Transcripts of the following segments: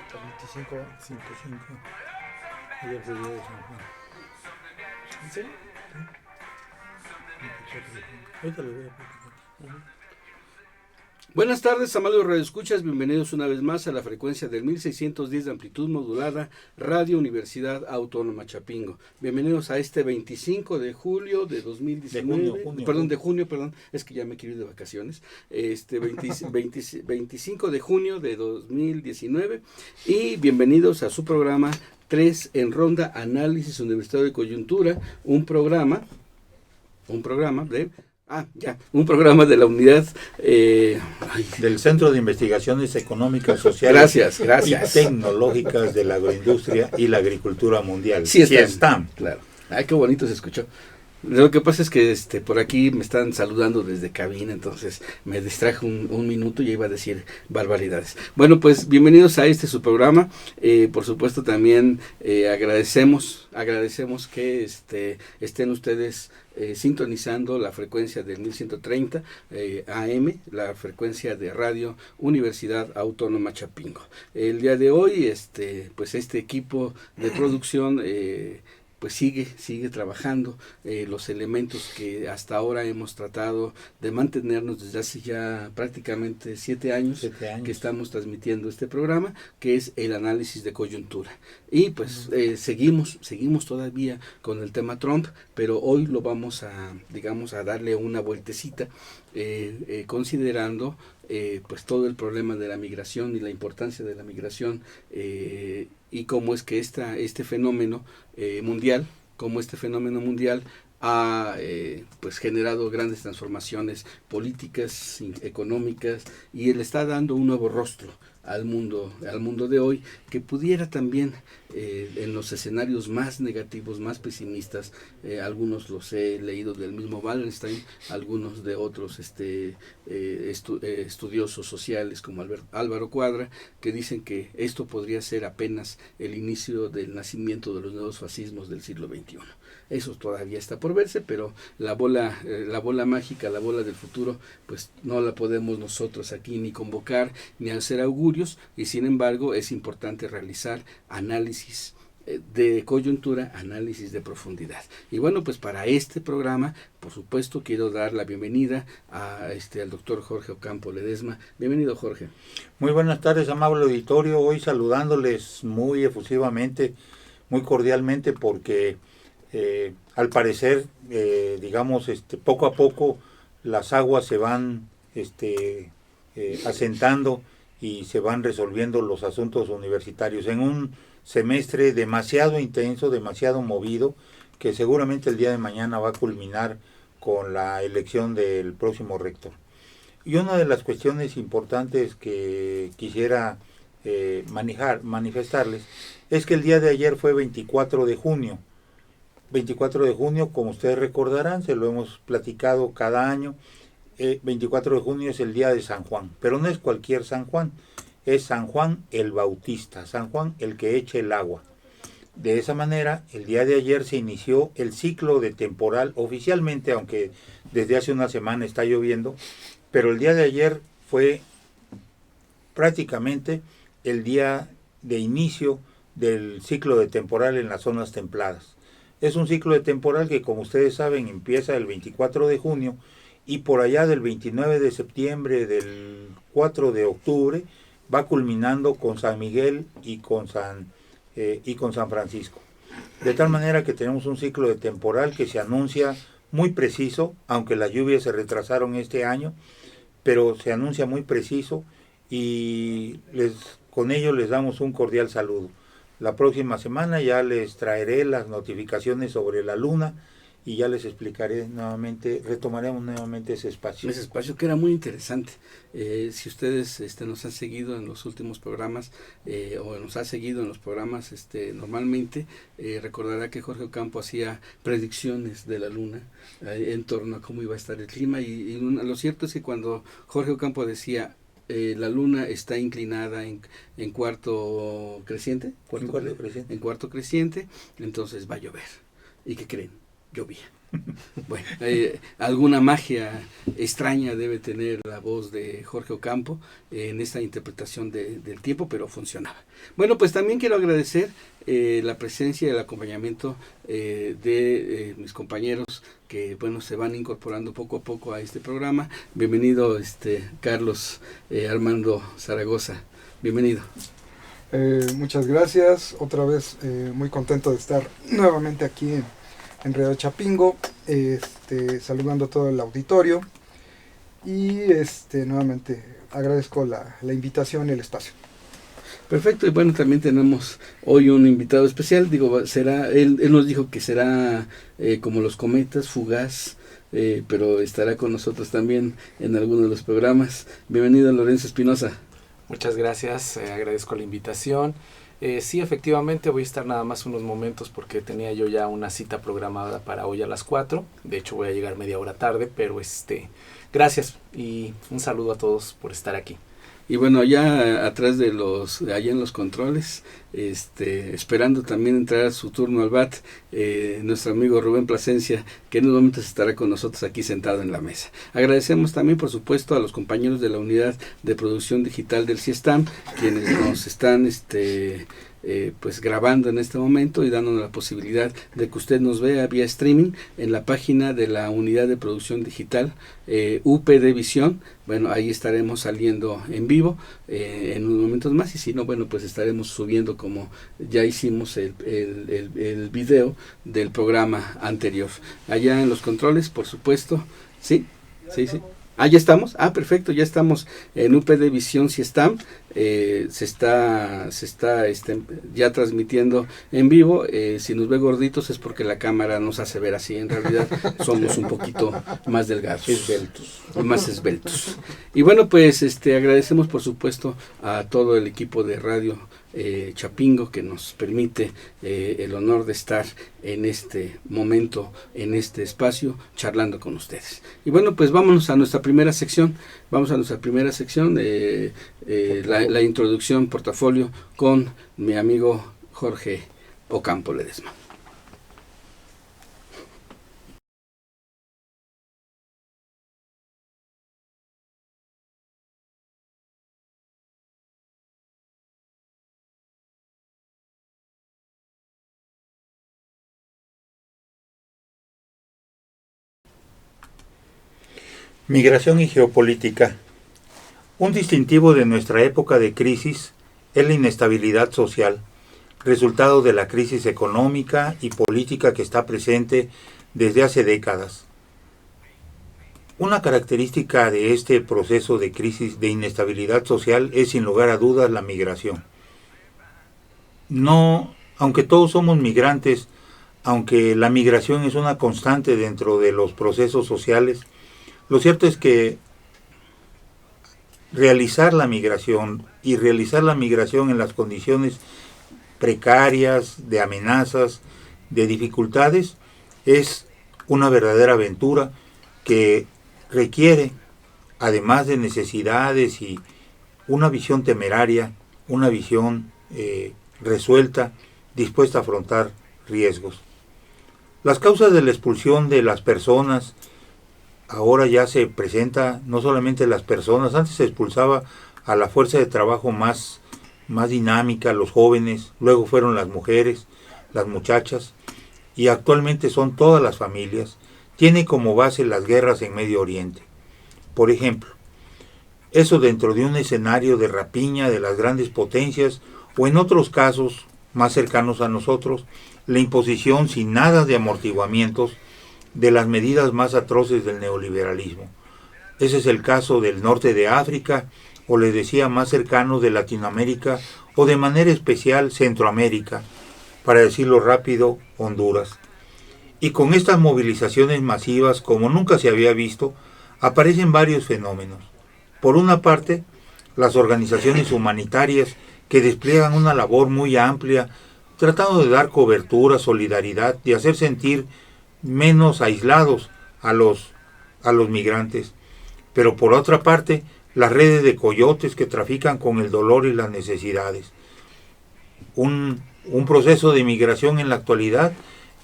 25, 55. Ayer fue día de San Juan. ¿En serio? Sí. 24 de junio. Ahorita le voy a platicar. Buenas tardes, amables radioescuchas, bienvenidos una vez más a la frecuencia del 1610 de amplitud modulada, Radio Universidad Autónoma Chapingo. Bienvenidos a este 25 de julio de 2019, de junio, es que ya me quiero ir de vacaciones, 25 de junio de 2019 y bienvenidos a su programa 3 en Ronda Análisis Universitario de Coyuntura, un programa de la unidad del Centro de Investigaciones Económicas, Sociales gracias. y Tecnológicas de la Agroindustria y la Agricultura Mundial. Sí están. Claro. Ay, qué bonito se escuchó. Lo que pasa es que por aquí me están saludando desde cabina, entonces me distraje un minuto y iba a decir barbaridades. Bueno, pues bienvenidos a su programa. Por supuesto también agradecemos que estén ustedes sintonizando la frecuencia del 1130 AM, la frecuencia de Radio Universidad Autónoma Chapingo. El día de hoy, pues este equipo de producción pues sigue trabajando los elementos que hasta ahora hemos tratado de mantenernos desde hace ya prácticamente 7 años que estamos transmitiendo este programa, que es el análisis de coyuntura. Y pues seguimos todavía con el tema Trump, pero hoy lo vamos a darle una vueltecita, considerando pues todo el problema de la migración y la importancia de la migración, y cómo es que este fenómeno mundial ha pues generado grandes transformaciones políticas, económicas, y él está dando un nuevo rostro al mundo de hoy, que pudiera también en los escenarios más negativos, más pesimistas, algunos los he leído del mismo Wallenstein, algunos de otros estudiosos sociales como Álvaro Cuadra, que dicen que esto podría ser apenas el inicio del nacimiento de los nuevos fascismos del siglo XXI. Eso todavía está por verse, pero la bola mágica, la bola del futuro, pues no la podemos nosotros aquí ni convocar ni hacer augurios, y sin embargo es importante realizar análisis de coyuntura, análisis de profundidad. Y bueno, pues para este programa, por supuesto, quiero dar la bienvenida al doctor Jorge Ocampo Ledesma. Bienvenido, Jorge. Muy buenas tardes, amable auditorio. Hoy saludándoles muy efusivamente, muy cordialmente, porque al parecer, poco a poco las aguas se van asentando y se van resolviendo los asuntos universitarios en un semestre demasiado intenso, demasiado movido, que seguramente el día de mañana va a culminar con la elección del próximo rector. Y una de las cuestiones importantes que quisiera manifestarles es que el día de ayer fue 24 de junio. 24 de junio, como ustedes recordarán, se lo hemos platicado cada año, 24 de junio es el día de San Juan, pero no es cualquier San Juan, es San Juan el Bautista, San Juan el que echa el agua. De esa manera, el día de ayer se inició el ciclo de temporal oficialmente, aunque desde hace una semana está lloviendo, pero el día de ayer fue prácticamente el día de inicio del ciclo de temporal en las zonas templadas. Es un ciclo de temporal que, como ustedes saben, empieza el 24 de junio y por allá del 29 de septiembre, del 4 de octubre, va culminando con San Miguel y con San Francisco. De tal manera que tenemos un ciclo de temporal que se anuncia muy preciso, aunque las lluvias se retrasaron este año, pero se anuncia muy preciso y con ello les damos un cordial saludo. La próxima semana ya les traeré las notificaciones sobre la luna y ya les explicaré nuevamente, retomaremos nuevamente ese espacio. Ese espacio que era muy interesante. Si ustedes nos han seguido en los últimos programas o nos ha seguido en los programas normalmente, recordará que Jorge Ocampo hacía predicciones de la luna en torno a cómo iba a estar el clima y lo cierto es que cuando Jorge Ocampo decía la luna está inclinada en cuarto creciente, entonces va a llover. ¿Y qué creen? Llovía. Bueno, alguna magia extraña debe tener la voz de Jorge Ocampo en esta interpretación del tiempo, pero funcionaba. Bueno, pues también quiero agradecer la presencia y el acompañamiento de mis compañeros que, bueno, se van incorporando poco a poco a este programa. Bienvenido, Carlos Armando Zaragoza. Bienvenido. Muchas gracias. Otra vez muy contento de estar nuevamente aquí en Radio Chapingo, saludando a todo el auditorio y nuevamente agradezco la invitación y el espacio. Perfecto, y bueno, también tenemos hoy un invitado especial, él nos dijo que será como los cometas, fugaz, pero estará con nosotros también en alguno de los programas. Bienvenido, Lorenzo Espinosa. Muchas gracias, agradezco la invitación. Sí, efectivamente voy a estar nada más unos momentos porque tenía yo ya una cita programada para hoy a las 4. De hecho voy a llegar media hora tarde, pero gracias y un saludo a todos por estar aquí. Y bueno, allá atrás allá en los controles, esperando también entrar su turno al BAT, nuestro amigo Rubén Plasencia, que en unos momentos estará con nosotros aquí sentado en la mesa. Agradecemos también, por supuesto, a los compañeros de la unidad de producción digital del CIESTAM, quienes nos están pues grabando en este momento y dándonos la posibilidad de que usted nos vea vía streaming en la página de la unidad de producción digital UPD Visión. Bueno, ahí estaremos saliendo en vivo en unos momentos más, y si no, bueno, pues estaremos subiendo, como ya hicimos el video del programa anterior. Allá en los controles, por supuesto. Sí. ¿Ya estamos? Perfecto, ya estamos en UPD Visión CIESTAM. Se está ya transmitiendo en vivo. Si nos ve gorditos es porque la cámara nos hace ver así. En realidad somos un poquito más delgados. Más esbeltos. Y bueno, pues agradecemos por supuesto a todo el equipo de Radio Chapingo, que nos permite el honor de estar en este momento, en este espacio, charlando con ustedes. Y bueno, pues vámonos a nuestra primera sección. La introducción, portafolio, con mi amigo Jorge Ocampo Ledesma. Migración y geopolítica. Un distintivo de nuestra época de crisis es la inestabilidad social, resultado de la crisis económica y política que está presente desde hace décadas. Una característica de este proceso de crisis de inestabilidad social es sin lugar a dudas la migración. Aunque todos somos migrantes, aunque la migración es una constante dentro de los procesos sociales, lo cierto es que realizar la migración en las condiciones precarias, de amenazas, de dificultades, es una verdadera aventura que requiere, además de necesidades y una visión temeraria, una visión resuelta, dispuesta a afrontar riesgos. Las causas de la expulsión de las personas ahora ya se presenta no solamente las personas. Antes se expulsaba a la fuerza de trabajo más dinámica, los jóvenes, luego fueron las mujeres, las muchachas, y actualmente son todas las familias. Tiene como base las guerras en Medio Oriente. Por ejemplo, eso dentro de un escenario de rapiña de las grandes potencias, o en otros casos más cercanos a nosotros, la imposición sin nada de amortiguamientos de las medidas más atroces del neoliberalismo. Ese es el caso del norte de África, o les decía más cercano de Latinoamérica, o de manera especial Centroamérica, para decirlo rápido, Honduras. Y con estas movilizaciones masivas, como nunca se había visto, aparecen varios fenómenos. Por una parte, las organizaciones humanitarias que despliegan una labor muy amplia, tratando de dar cobertura, solidaridad, y hacer sentir menos aislados a los migrantes. Pero por otra parte, las redes de coyotes que trafican con el dolor y las necesidades. Un proceso de migración en la actualidad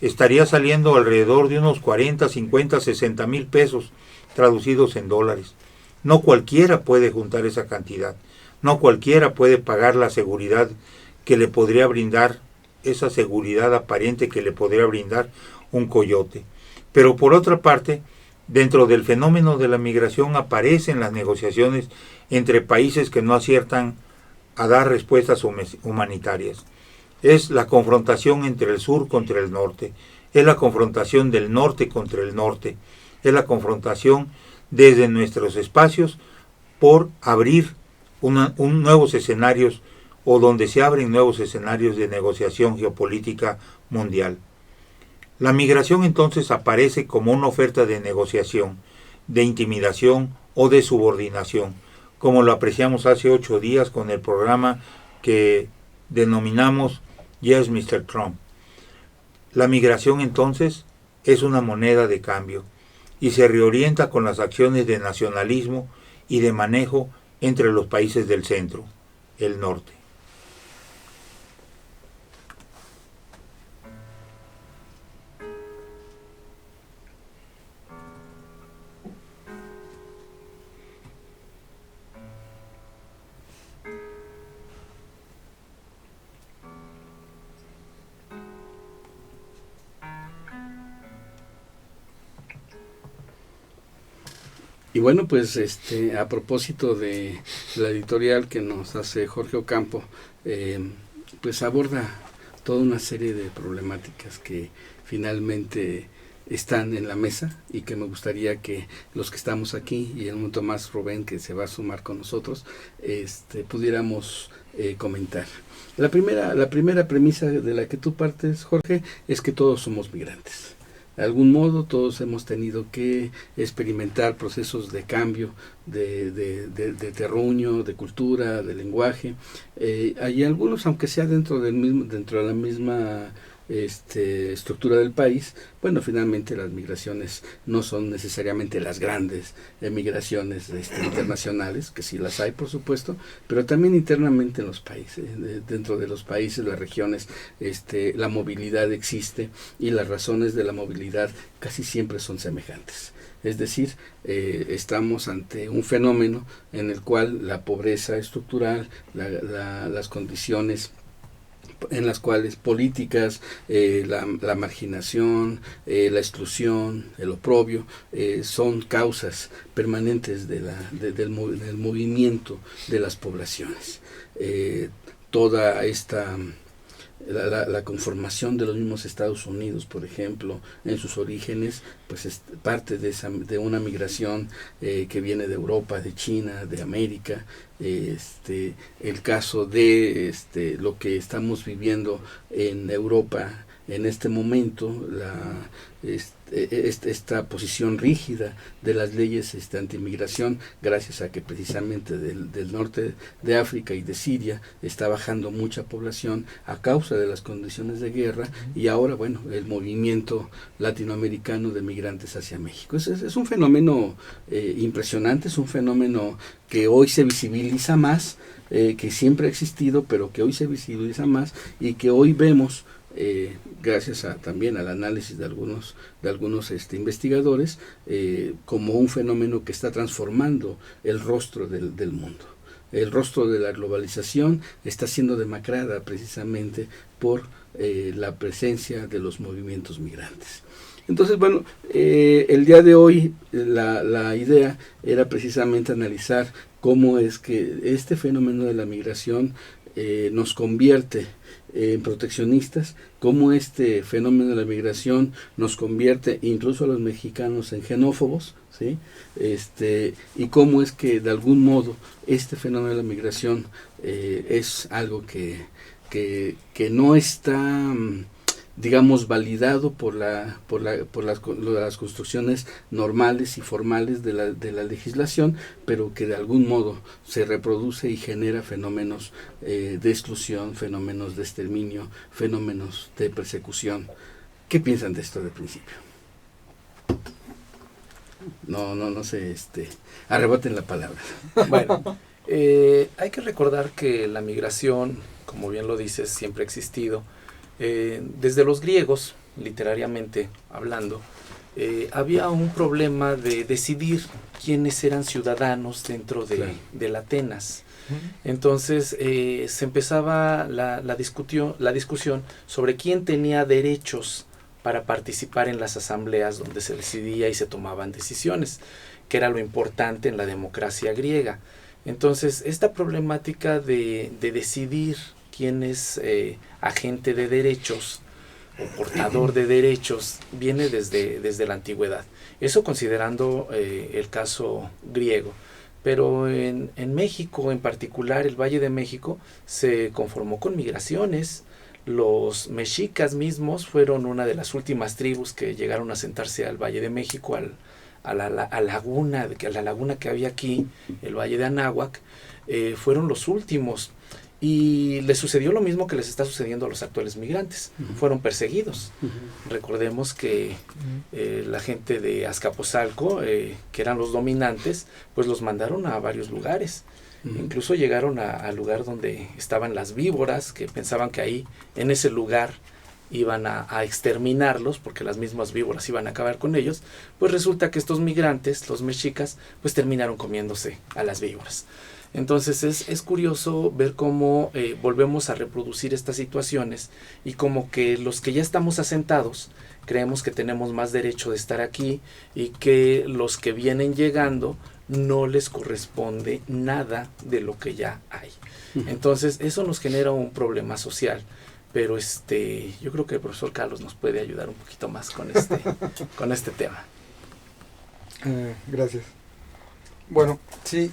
estaría saliendo alrededor de unos 40, 50, 60 mil pesos traducidos en dólares. No cualquiera puede juntar esa cantidad, no cualquiera puede pagar la seguridad que le podría brindar, esa seguridad aparente que le podría brindar un coyote. Pero por otra parte, dentro del fenómeno de la migración aparecen las negociaciones entre países que no aciertan a dar respuestas humanitarias. Es la confrontación entre el sur contra el norte, es la confrontación del norte contra el norte, es la confrontación desde nuestros espacios por abrir nuevos escenarios, o donde se abren nuevos escenarios de negociación geopolítica mundial. La migración entonces aparece como una oferta de negociación, de intimidación o de subordinación, como lo apreciamos hace 8 días con el programa que denominamos Yes, Mr. Trump. La migración entonces es una moneda de cambio y se reorienta con las acciones de nacionalismo y de manejo entre los países del centro, el norte. Y bueno, pues a propósito de la editorial que nos hace Jorge Ocampo, pues aborda toda una serie de problemáticas que finalmente están en la mesa y que me gustaría que los que estamos aquí y en un momento más Rubén, que se va a sumar con nosotros, pudiéramos comentar. La primera premisa de la que tú partes, Jorge, es que todos somos migrantes. De algún modo todos hemos tenido que experimentar procesos de cambio, de terruño, de cultura, de lenguaje. Hay algunos, aunque sea dentro de la misma estructura del país, bueno, finalmente las migraciones no son necesariamente las grandes migraciones internacionales, que sí las hay, por supuesto, pero también internamente en los países, dentro de los países, las regiones, la movilidad existe y las razones de la movilidad casi siempre son semejantes. Es decir, estamos ante un fenómeno en el cual la pobreza estructural, las condiciones en las cuales políticas, la marginación, la exclusión, el oprobio, son causas permanentes del movimiento de las poblaciones. Toda esta la conformación de los mismos Estados Unidos, por ejemplo, en sus orígenes, pues es parte de una migración que viene de Europa, de China, de América. El caso de lo que estamos viviendo en Europa en este momento, esta posición rígida de las leyes antimigración, gracias a que precisamente del norte de África y de Siria está bajando mucha población a causa de las condiciones de guerra, y ahora, bueno, el movimiento latinoamericano de migrantes hacia México. Es un fenómeno impresionante, es un fenómeno que hoy se visibiliza más, que siempre ha existido, pero que hoy se visibiliza más y que hoy vemos, gracias también al análisis de algunos investigadores, como un fenómeno que está transformando el rostro del mundo. El rostro de la globalización está siendo demacrada precisamente por la presencia de los movimientos migrantes. Entonces, bueno, el día de hoy la idea era precisamente analizar cómo es que este fenómeno de la migración nos convierte en proteccionistas, cómo este fenómeno de la migración nos convierte incluso a los mexicanos en xenófobos, ¿sí? Y cómo es que de algún modo este fenómeno de la migración es algo que no está, digamos, validado por las construcciones normales y formales de la legislación, pero que de algún modo se reproduce y genera fenómenos de exclusión, fenómenos de exterminio, fenómenos de persecución. ¿Qué piensan de esto de principio? No sé, arrebaten la palabra. Bueno, hay que recordar que la migración, como bien lo dices, siempre ha existido. Desde los griegos, literariamente hablando, había un problema de decidir quiénes eran ciudadanos dentro de Atenas. Entonces se empezaba la discusión sobre quién tenía derechos para participar en las asambleas donde se decidía y se tomaban decisiones, que era lo importante en la democracia griega. Entonces, esta problemática de decidir quién es agente de derechos o portador de derechos viene desde la antigüedad. Eso considerando el caso griego. Pero en México, en particular, el Valle de México se conformó con migraciones. Los mexicas mismos fueron una de las últimas tribus que llegaron a asentarse al Valle de México, a la laguna que había aquí, el Valle de Anáhuac. Fueron los últimos. Y les sucedió lo mismo que les está sucediendo a los actuales migrantes. Fueron perseguidos. Recordemos que la gente de Azcapotzalco, que eran los dominantes, pues los mandaron a varios lugares. Incluso llegaron al lugar donde estaban las víboras, que pensaban que ahí, en ese lugar, iban a exterminarlos, porque las mismas víboras iban a acabar con ellos. Pues resulta que estos migrantes, los mexicas, pues terminaron comiéndose a las víboras. Entonces es curioso ver cómo volvemos a reproducir estas situaciones y como que los que ya estamos asentados creemos que tenemos más derecho de estar aquí y que los que vienen llegando no les corresponde nada de lo que ya hay. Entonces eso nos genera un problema social, pero yo creo que el profesor Carlos nos puede ayudar un poquito más con este tema. Gracias. Bueno, sí,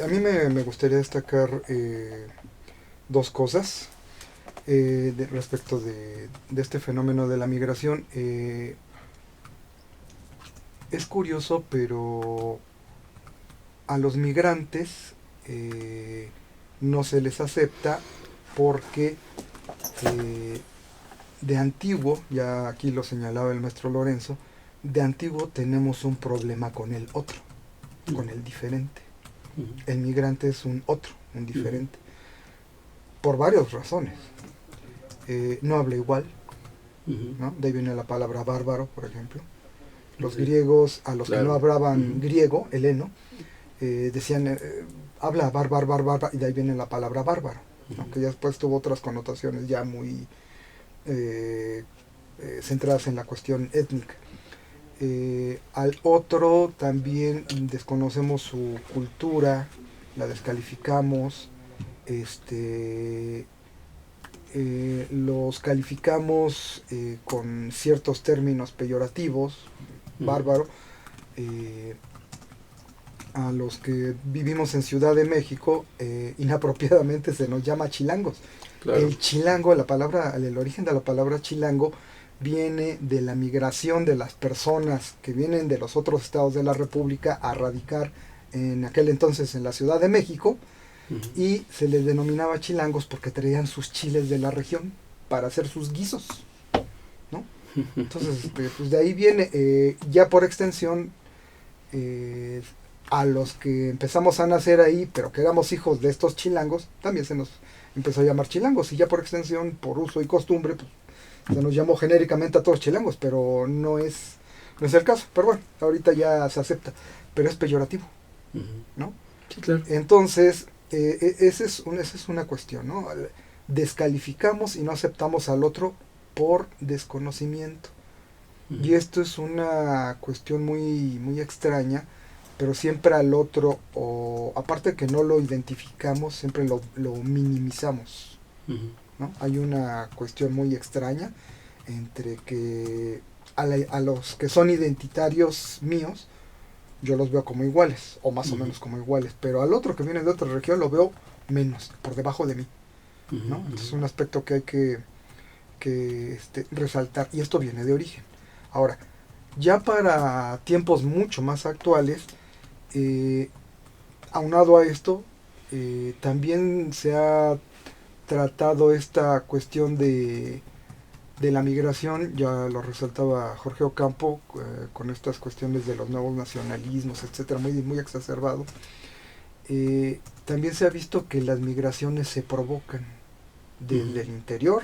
a mí me gustaría destacar dos cosas respecto de este fenómeno de la migración. Es curioso, pero a los migrantes no se les acepta porque de antiguo, ya aquí lo señalaba el maestro Lorenzo, de antiguo tenemos un problema con el otro, con el diferente. El migrante es un otro, un diferente, por varias razones. No habla igual, ¿no? De ahí viene la palabra bárbaro, por ejemplo. Los griegos, a los que no hablaban griego, heleno, decían, habla bárbaro, y de ahí viene la palabra bárbaro, ¿no? Que ya después tuvo otras connotaciones ya muy centradas en la cuestión étnica. Al otro también desconocemos su cultura, la descalificamos, los calificamos con ciertos términos peyorativos, bárbaro. A los que vivimos en Ciudad de México, inapropiadamente se nos llama chilangos. Claro. El chilango, el origen de la palabra chilango viene de la migración de las personas que vienen de los otros estados de la República a radicar en aquel entonces en la Ciudad de México, y se les denominaba chilangos porque traían sus chiles de la región para hacer sus guisos, ¿no? Entonces, pues de ahí viene, ya por extensión, a los que empezamos a nacer ahí, pero que éramos hijos de estos chilangos, también se nos empezó a llamar chilangos, y ya por extensión, por uso y costumbre, pues, se nos llamó genéricamente a todos chilangos, pero no es el caso. Pero bueno, ahorita ya se acepta, pero es peyorativo, ¿no? Sí, claro. Entonces, esa es una cuestión, ¿no? Descalificamos y no aceptamos al otro por desconocimiento. Y esto es una cuestión muy, muy extraña, pero siempre al otro, o aparte que no lo identificamos, siempre lo minimizamos, ¿no? Hay una cuestión muy extraña entre que a los que son identitarios míos, yo los veo como iguales, o más o menos como iguales, pero al otro que viene de otra región lo veo menos, por debajo de mí, ¿no? Entonces es un aspecto que hay que resaltar, y esto viene de origen. Ahora, ya para tiempos mucho más actuales, aunado a esto, también se ha tratado esta cuestión de la migración, ya lo resaltaba Jorge Ocampo, con estas cuestiones de los nuevos nacionalismos, etcétera, muy, muy exacerbado. También se ha visto que las migraciones se provocan desde el interior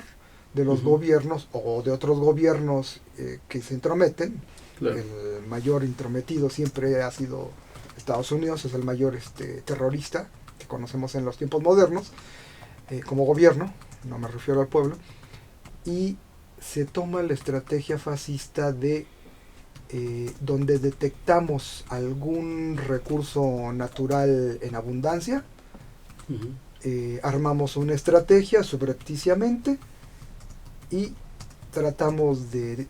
de los gobiernos o de otros gobiernos que se entrometen. Claro. El mayor intrometido siempre ha sido Estados Unidos, es el mayor terrorista que conocemos en los tiempos modernos, como gobierno, no me refiero al pueblo, y se toma la estrategia fascista de donde detectamos algún recurso natural en abundancia, armamos una estrategia subrepticiamente y tratamos de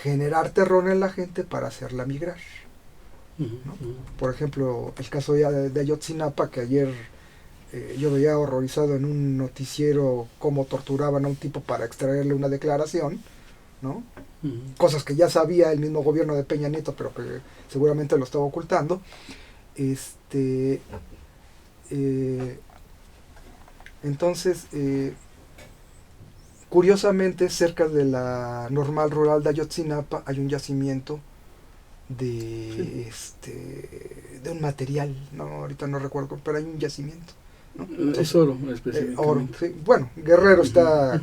generar terror en la gente para hacerla migrar, ¿no? Por ejemplo, el caso de Ayotzinapa, que ayer yo veía horrorizado en un noticiero cómo torturaban a un tipo para extraerle una declaración, ¿no? Cosas que ya sabía el mismo gobierno de Peña Nieto, pero que seguramente lo estaba ocultando. Entonces, curiosamente, cerca de la normal rural de Ayotzinapa hay un yacimiento de de un material, no, ahorita no recuerdo, pero hay un yacimiento, ¿no? Entonces, es oro, específicamente. Oro, sí. Bueno, Guerrero está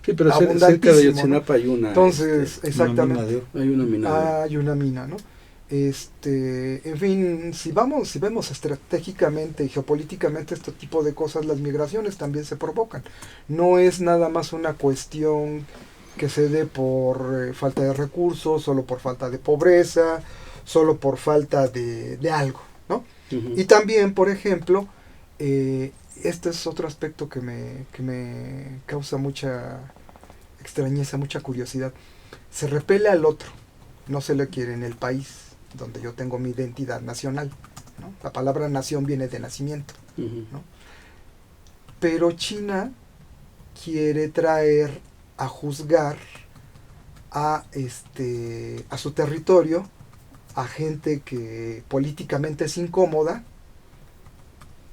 Sí, pero cerca de abundantísimo, Ayotzinapa, ¿no? Hay una... Entonces, exactamente. Hay una mina. Hay una mina, ¿no? En fin, si vemos estratégicamente y geopolíticamente este tipo de cosas, las migraciones también se provocan. No es nada más una cuestión que se dé por falta de recursos, solo por falta de pobreza, solo por falta de algo, ¿no? Y también, por ejemplo, este es otro aspecto que me causa mucha extrañeza, mucha curiosidad. Se repele al otro, no se le quiere en el país donde yo tengo mi identidad nacional, ¿no? La palabra nación viene de nacimiento, ¿no? Pero China quiere traer a juzgar a su territorio a gente que políticamente es incómoda,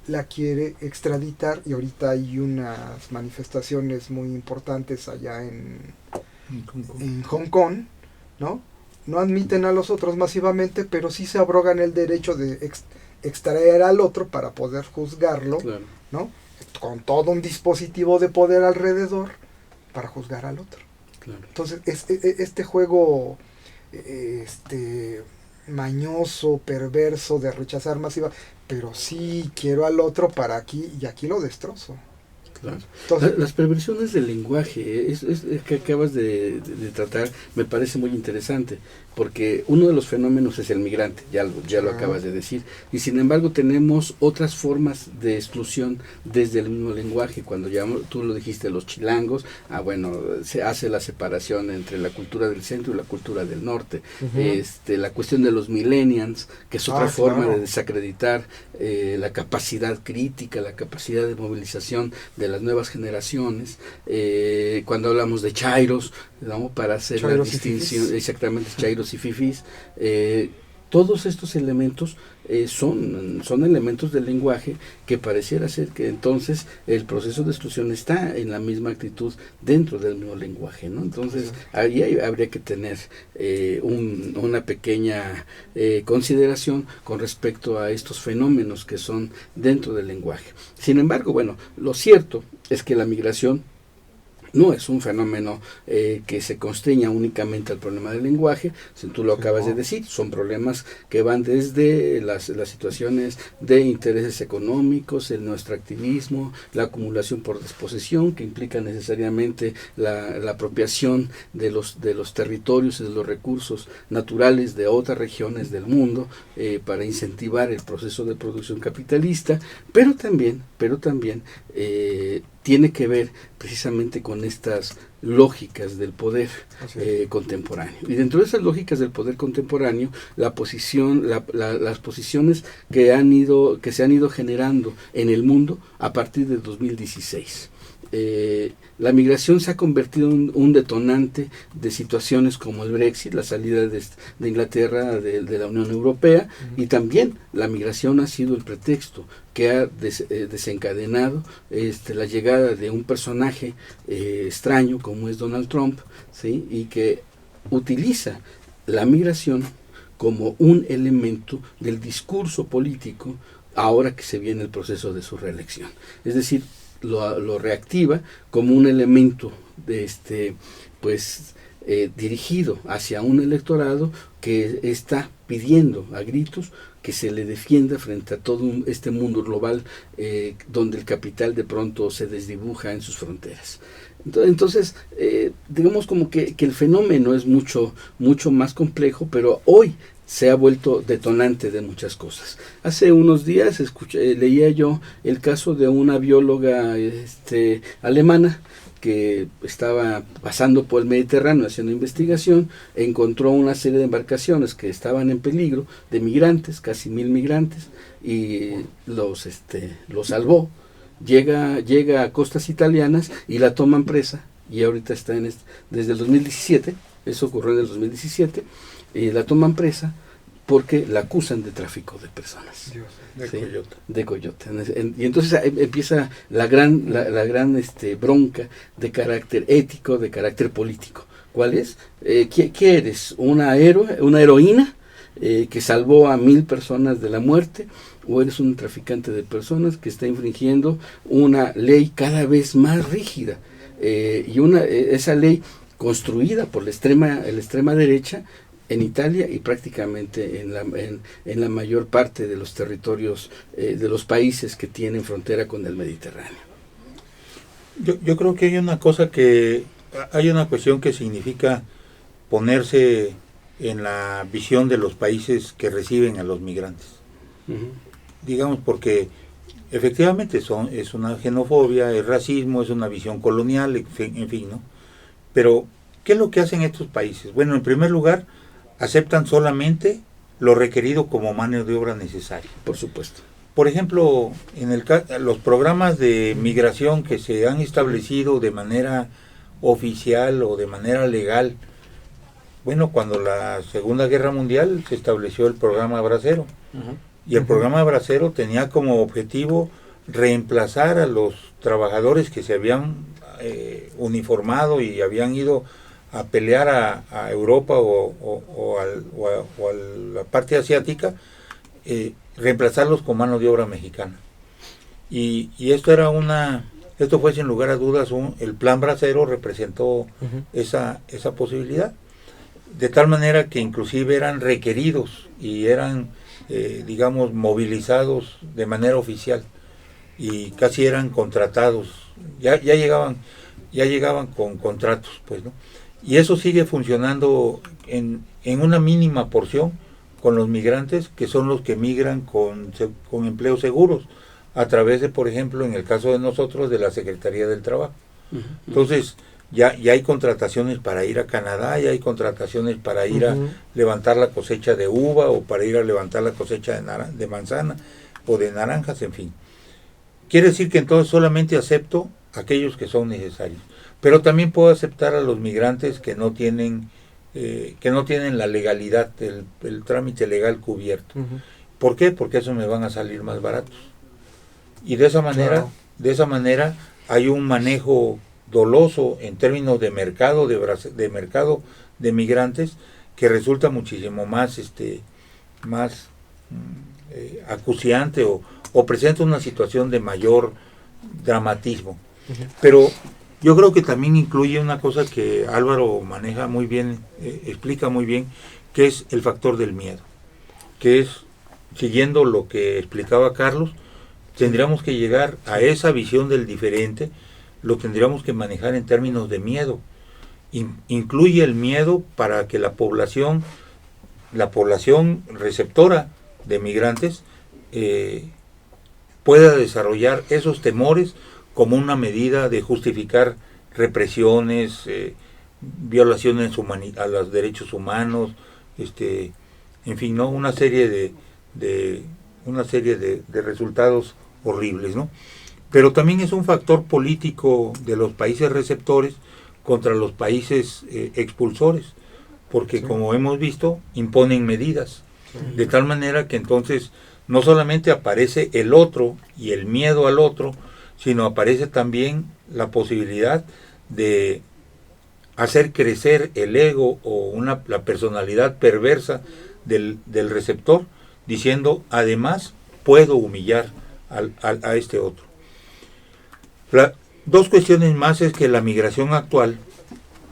la quiere extraditar, y ahorita hay unas manifestaciones muy importantes allá en Hong Kong, ¿no? No admiten a los otros masivamente, pero sí se abrogan el derecho de extraer al otro para poder juzgarlo, Claro. ¿no? Con todo un dispositivo de poder alrededor para juzgar al otro. Claro. Entonces, este juego mañoso, perverso de rechazar masiva, pero sí quiero al otro para aquí y aquí lo destrozo. Claro. Entonces, Las perversiones del lenguaje, es que acabas de tratar, me parece muy interesante, porque uno de los fenómenos es el migrante, ya lo acabas de decir, y sin embargo tenemos otras formas de exclusión desde el mismo lenguaje. Cuando tú lo dijiste, los chilangos, se hace la separación entre la cultura del centro y la cultura del norte. La cuestión de los millennials, que es otra forma de desacreditar la capacidad crítica, la capacidad de movilización de las nuevas generaciones. Cuando hablamos de chairos, ¿no? Para hacer la distinción, exactamente, chairos y fifís, todos estos elementos son elementos del lenguaje que pareciera ser que entonces el proceso de exclusión está en la misma actitud dentro del mismo lenguaje, ¿no? Entonces ahí habría que tener una pequeña consideración con respecto a estos fenómenos que son dentro del lenguaje. Sin embargo, lo cierto es que la migración no es un fenómeno que se constriña únicamente al problema del lenguaje, si tú lo acabas de decir, son problemas que van desde las situaciones de intereses económicos, el nuestro activismo, la acumulación por desposesión, que implica necesariamente la apropiación de los territorios y de los recursos naturales de otras regiones del mundo para incentivar el proceso de producción capitalista, pero también tiene que ver precisamente con estas lógicas del poder contemporáneo. Y dentro de esas lógicas del poder contemporáneo, las posiciones que se han ido generando en el mundo a partir de 2016. La migración se ha convertido en un detonante de situaciones como el Brexit, la salida de Inglaterra de la Unión Europea, y también la migración ha sido el pretexto que ha desencadenado la llegada de un personaje extraño como es Donald Trump, ¿sí? Y que utiliza la migración como un elemento del discurso político ahora que se viene el proceso de su reelección. Es decir, lo reactiva como un elemento de dirigido hacia un electorado que está pidiendo a gritos que se le defienda frente a todo este mundo global donde el capital de pronto se desdibuja en sus fronteras. Entonces, digamos como que el fenómeno es mucho más complejo, pero hoy se ha vuelto detonante de muchas cosas. Hace unos días leía yo el caso de una bióloga alemana que estaba pasando por el Mediterráneo haciendo investigación, encontró una serie de embarcaciones que estaban en peligro, de migrantes, casi 1000 migrantes, y los salvó. Llega a costas italianas y la toman presa, y ahorita está desde el 2017, eso ocurrió en el 2017, la toman presa porque la acusan de tráfico de personas. Dios. De coyote. Y entonces empieza la gran bronca de carácter ético, de carácter político. ¿Cuál es? ¿Qué eres? ¿Una heroína que salvó a 1000 personas de la muerte? ¿O eres un traficante de personas que está infringiendo una ley cada vez más rígida? Esa ley construida por la extrema derecha en Italia y prácticamente en la mayor parte de los territorios de los países que tienen frontera con el Mediterráneo. Yo creo que hay una cuestión que significa ponerse en la visión de los países que reciben a los migrantes. Uh-huh. Digamos, porque efectivamente es una xenofobia, es racismo, es una visión colonial, en fin, ¿no? Pero, ¿qué es lo que hacen estos países? Bueno, en primer lugar, aceptan solamente lo requerido como mano de obra necesaria. Por supuesto. Por ejemplo, los programas de migración que se han establecido de manera oficial o de manera legal, bueno, cuando la Segunda Guerra Mundial se estableció el programa Bracero. Uh-huh. Y el programa Bracero tenía como objetivo reemplazar a los trabajadores que se habían uniformado y habían ido a pelear a Europa o a la parte asiática, reemplazarlos con mano de obra mexicana. Y esto fue sin lugar a dudas, el plan Bracero representó uh-huh. esa posibilidad, de tal manera que inclusive eran requeridos y eran digamos movilizados de manera oficial y casi eran contratados, ya llegaban con contratos, pues, ¿no? Y eso sigue funcionando en una mínima porción con los migrantes, que son los que migran con empleos seguros, a través de, por ejemplo, en el caso de nosotros, de la Secretaría del Trabajo. Uh-huh. Entonces, ya hay contrataciones para ir a Canadá, ya hay contrataciones para ir uh-huh. a levantar la cosecha de uva, o para ir a levantar la cosecha de manzana, o de naranjas, en fin. Quiere decir que entonces solamente acepto aquellos que son necesarios. Pero también puedo aceptar a los migrantes que no tienen la legalidad, el trámite legal cubierto. Uh-huh. ¿Por qué? Porque eso me van a salir más baratos. Y de esa manera hay un manejo doloso en términos de mercado de migrantes, que resulta muchísimo más acuciante o presenta una situación de mayor dramatismo. Uh-huh. Pero yo creo que también incluye una cosa que Álvaro maneja muy bien, explica muy bien, que es el factor del miedo, que es, siguiendo lo que explicaba Carlos, tendríamos que llegar a esa visión del diferente, lo tendríamos que manejar en términos de miedo. Incluye el miedo para que la población receptora de migrantes pueda desarrollar esos temores como una medida de justificar represiones, violaciones a los derechos humanos, en fin, ¿no? Una serie de resultados horribles, ¿no? Pero también es un factor político de los países receptores contra los países expulsores, porque sí, como hemos visto, imponen medidas, sí, de tal manera que entonces no solamente aparece el otro y el miedo al otro, sino aparece también la posibilidad de hacer crecer el ego o la personalidad perversa del receptor, diciendo, además, puedo humillar a este otro. Dos cuestiones más es que la migración actual,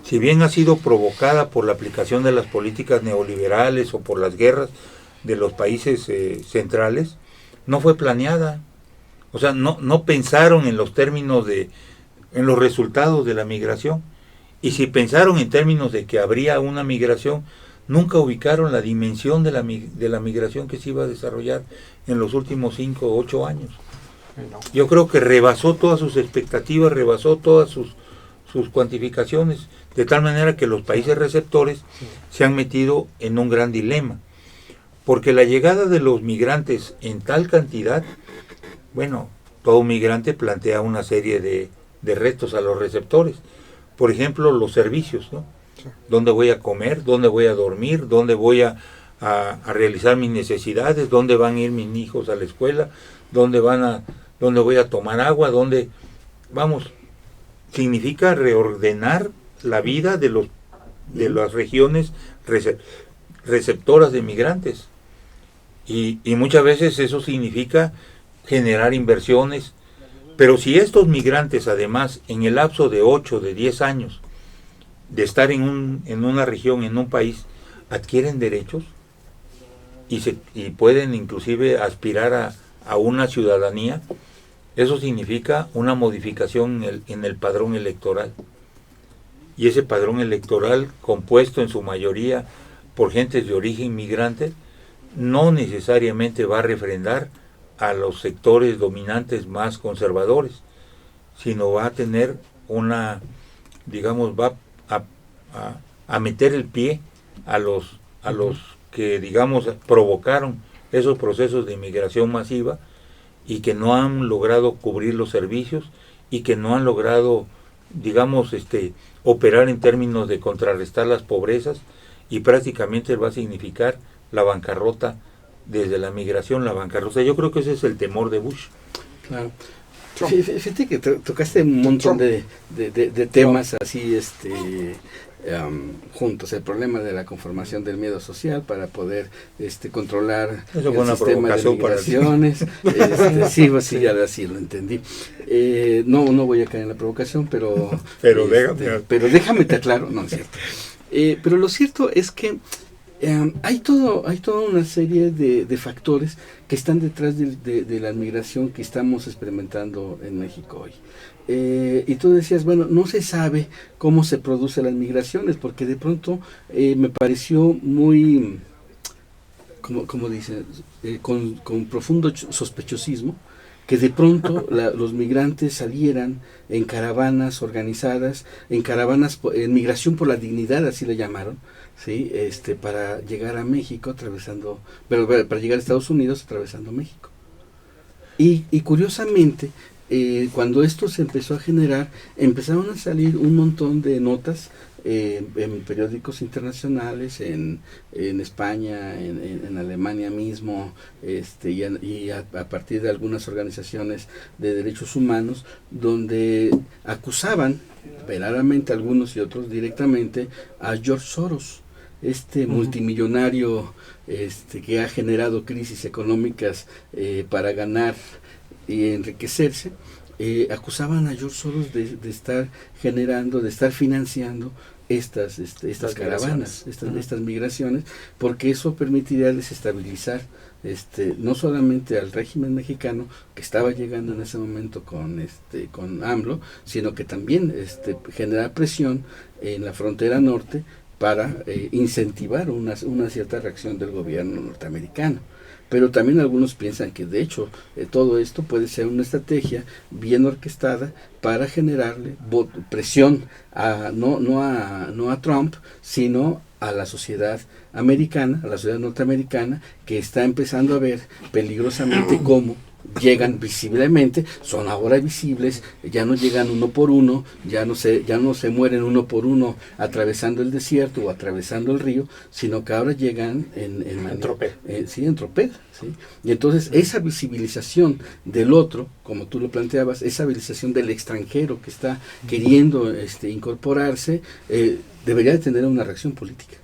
si bien ha sido provocada por la aplicación de las políticas neoliberales o por las guerras de los países centrales, no fue planeada. O sea, no pensaron en los términos en los resultados de la migración. Y si pensaron en términos de que habría una migración, nunca ubicaron la dimensión de la migración que se iba a desarrollar en los últimos 5 o 8 años. Yo creo que rebasó todas sus expectativas, rebasó todas sus cuantificaciones, de tal manera que los países receptores se han metido en un gran dilema. Porque la llegada de los migrantes en tal cantidad, bueno, todo migrante plantea una serie de retos a los receptores. Por ejemplo, los servicios, ¿no? Sí. ¿Dónde voy a comer? ¿Dónde voy a dormir? ¿Dónde voy a realizar mis necesidades? ¿Dónde van a ir mis hijos a la escuela? ¿Dónde voy a tomar agua? Vamos, significa reordenar la vida de las regiones receptoras de migrantes. Y muchas veces eso significa generar inversiones. Pero si estos migrantes, además, en el lapso de 8, de 10 años, de estar en una región, en un país, adquieren derechos y pueden inclusive aspirar a una ciudadanía, eso significa una modificación en el padrón electoral. Y ese padrón electoral, compuesto en su mayoría por gentes de origen migrante, no necesariamente va a refrendar a los sectores dominantes más conservadores, sino va a tener va a meter el pie a los que, digamos, provocaron esos procesos de inmigración masiva y que no han logrado cubrir los servicios y que no han logrado, digamos, operar en términos de contrarrestar las pobrezas, y prácticamente va a significar la bancarrota. Desde la migración, la bancarrota. Yo creo que ese es el temor de Bush. Claro. Fíjate que tocaste un montón de temas así juntos. El problema de la conformación del miedo social para poder controlar eso el sistema de migraciones. Sí, ya así lo entendí. No voy a caer en la provocación, pero déjame te aclaro. No es cierto. Pero lo cierto es que hay toda una serie de factores que están detrás de la migración que estamos experimentando en México hoy. Y tú decías, bueno, no se sabe cómo se producen las migraciones, porque de pronto me pareció muy, como dicen, con profundo sospechosismo, que de pronto los migrantes salieran en caravanas organizadas, en migración por la dignidad, así le llamaron, ¿sí? Para llegar a México para llegar a Estados Unidos atravesando México. Y curiosamente, cuando esto se empezó a generar, empezaron a salir un montón de notas en periódicos internacionales, en España, en Alemania mismo, y a partir de algunas organizaciones de derechos humanos, donde acusaban veladamente, algunos y otros directamente, a George Soros, multimillonario que ha generado crisis económicas para ganar y enriquecerse. Acusaban a George Soros de estar generando, de estar financiando estas caravanas, estas migraciones, porque eso permitiría desestabilizar no solamente al régimen mexicano que estaba llegando en ese momento con AMLO, sino que también generar presión en la frontera norte para incentivar una cierta reacción del gobierno norteamericano. Pero también algunos piensan que de hecho todo esto puede ser una estrategia bien orquestada para generarle presión no a Trump, sino a la sociedad americana, a la sociedad norteamericana, que está empezando a ver peligrosamente cómo llegan visiblemente, son ahora visibles, ya no llegan uno por uno, ya no se mueren uno por uno atravesando el desierto o atravesando el río, sino que ahora llegan en tropel. En tropel, ¿sí? Y entonces esa visibilización del otro, como tú lo planteabas, esa visibilización del extranjero que está queriendo incorporarse, debería de tener una reacción política.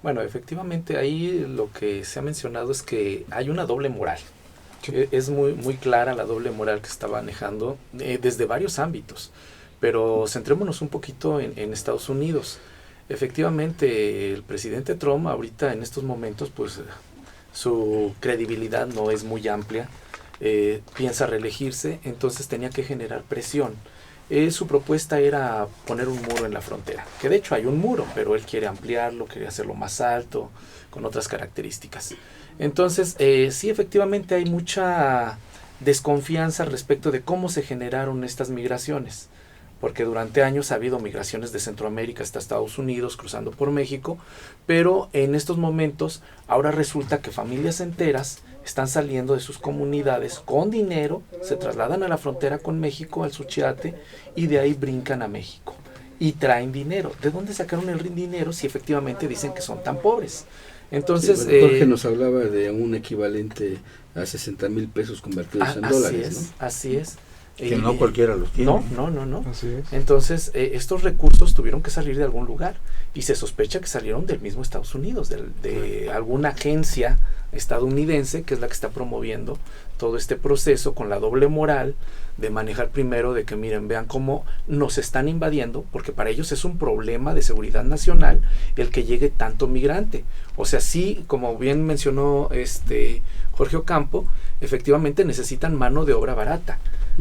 Bueno, efectivamente ahí lo que se ha mencionado es que hay una doble moral. Sí. Es muy, muy clara la doble moral que está manejando desde varios ámbitos. Pero centrémonos un poquito en Estados Unidos. Efectivamente, el presidente Trump ahorita en estos momentos, pues su credibilidad no es muy amplia. Piensa reelegirse, entonces tenía que generar presión. Su propuesta era poner un muro en la frontera, que de hecho hay un muro, pero él quiere ampliarlo, quiere hacerlo más alto, con otras características. Entonces, sí, efectivamente hay mucha desconfianza respecto de cómo se generaron estas migraciones, porque durante años ha habido migraciones de Centroamérica hasta Estados Unidos, cruzando por México, pero en estos momentos ahora resulta que familias enteras están saliendo de sus comunidades con dinero, se trasladan a la frontera con México, al Suchiate, y de ahí brincan a México. Y traen dinero. ¿De dónde sacaron el dinero si efectivamente dicen que son tan pobres? Entonces, sí, bueno, Jorge nos hablaba de un equivalente a 60,000 pesos convertidos en dólares, ¿no? Así es. Que no cualquiera los tiene. No. Así es. Entonces, estos recursos tuvieron que salir de algún lugar y se sospecha que salieron del mismo Estados Unidos, de alguna agencia estadounidense que es la que está promoviendo todo este proceso con la doble moral de manejar primero de que miren, vean cómo nos están invadiendo, porque para ellos es un problema de seguridad nacional el que llegue tanto migrante. O sea, sí, como bien mencionó Jorge Ocampo, efectivamente necesitan mano de obra barata,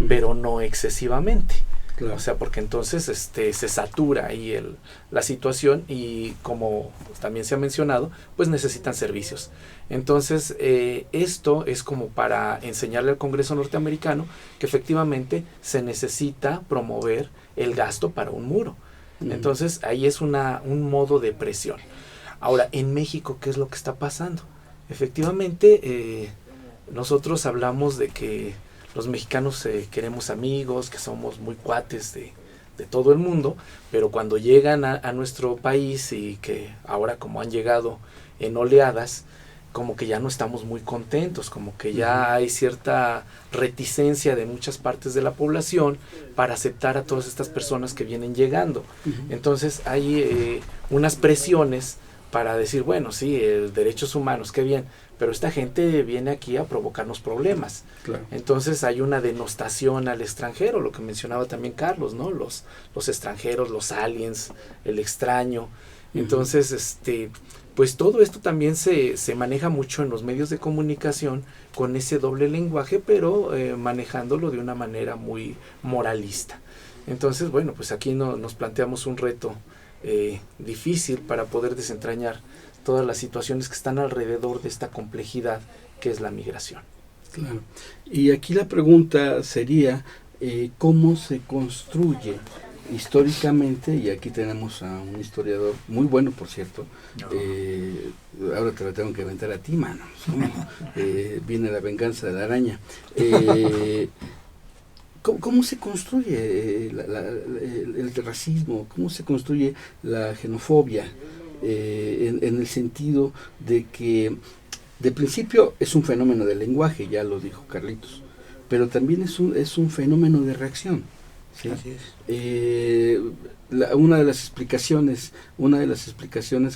pero no excesivamente. Claro. O sea, porque entonces se satura ahí la situación y como también se ha mencionado, pues necesitan servicios. Entonces, esto es como para enseñarle al Congreso norteamericano que efectivamente se necesita promover el gasto para un muro. Entonces, ahí es un modo de presión. Ahora, en México, ¿qué es lo que está pasando? Efectivamente, nosotros hablamos de que los mexicanos queremos amigos, que somos muy cuates de todo el mundo, pero cuando llegan a nuestro país y que ahora como han llegado en oleadas, como que ya no estamos muy contentos, como que ya hay cierta reticencia de muchas partes de la población para aceptar a todas estas personas que vienen llegando. Entonces hay unas presiones para decir, bueno, sí, derechos humanos, qué bien, pero esta gente viene aquí a provocarnos problemas. Claro. Entonces hay una denostación al extranjero, lo que mencionaba también Carlos, ¿no? Los extranjeros, los aliens, el extraño. Entonces, pues todo esto también se maneja mucho en los medios de comunicación con ese doble lenguaje, pero manejándolo de una manera muy moralista. Entonces, bueno, pues aquí nos planteamos un reto difícil para poder desentrañar todas las situaciones que están alrededor de esta complejidad que es la migración. Claro. Y aquí la pregunta sería, ¿cómo se construye históricamente? Y aquí tenemos a un historiador muy bueno, por cierto. Ahora te lo tengo que aventar a ti, mano. Viene la venganza de la araña. ¿Cómo se construye el racismo? ¿Cómo se construye la xenofobia? En el sentido de que de principio es un fenómeno del lenguaje, ya lo dijo Carlitos, pero también es un fenómeno de reacción, ¿sí? Así es. Una de las explicaciones